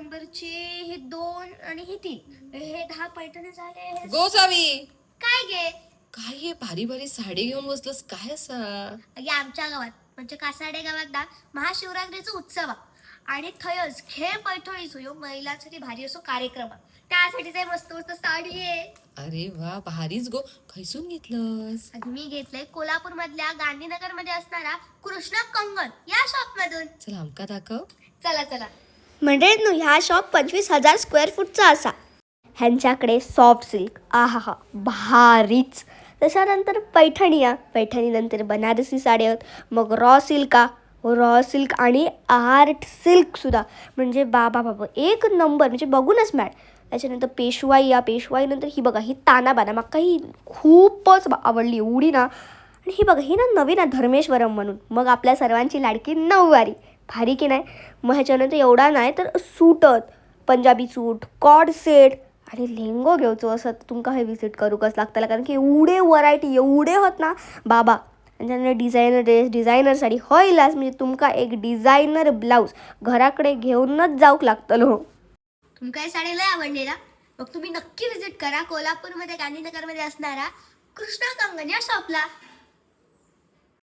नंबरचे हे 2 आणि हे 3, हे 10 पैठणी झाले. गोसावी काय गे? काय हे भारी भारी साडी घेऊन बसलस काय असा? या आमच्या गावात म्हणजे कासाडे गावात ना महाशिवरात्रीचा उत्सव आहे. आणि थंयच खेळ पैठणीचो ह्यो महिलांसाठी भारी असो कार्यक्रम आहे. त्यासाठी ते मस्त मस्त साडी आहे. अरे वा भारीच गो. खैसून घेतलंस? आणि मी घेतलंय कोल्हापूर मधल्या गांधीनगर मध्ये असणारा कृष्णा कंगन या शॉप मधून. चल आमका दाखव. चला चला. म्हणजे ह्या शॉप 25,000 स्क्वेअर फूटचा असा. ह्यांच्याकडे सॉफ्ट सिल्क आहा हा भारीच. त्याच्यानंतर पैठणीनंतर बनारसी साड्या आहेत. मग रॉ सिल्क आणि आर्ट सिल्क सुद्धा म्हणजे बाबा एक नंबर म्हणजे बघूनच मॅड. त्याच्यानंतर पेशवाईनंतर ही बघा ही तानाबाना माका ही खूपच आवडली एवढी ना. आणि ही बघा ही ना नवीन आहे धर्मेश्वरम म्हणून. मग आपल्या सर्वांची लाडकी नऊवारी भारी की नाही. मग ह्याच्यानंतर एवढा नाही तर सूटत पंजाबी सूट कॉड सेट आणि लेंगो घेवचो असं तुमका हे विजिट करूकच लागतला कारण की एवढे व्हरायटी एवढे होत ना बाबा. त्याच्यानंतर डिझायनर ड्रेस डिझायनर साडी होईलाच म्हणजे तुमका एक डिझायनर ब्लाऊज घराकडे घेऊनच जाऊक लागतलो. तुमका ही साडी लय आवडली ना. मग तुम्ही नक्की विजिट करा कोल्हापूरमध्ये गांधीनगरमध्ये असणारा कृष्णा कंगन या शॉपला.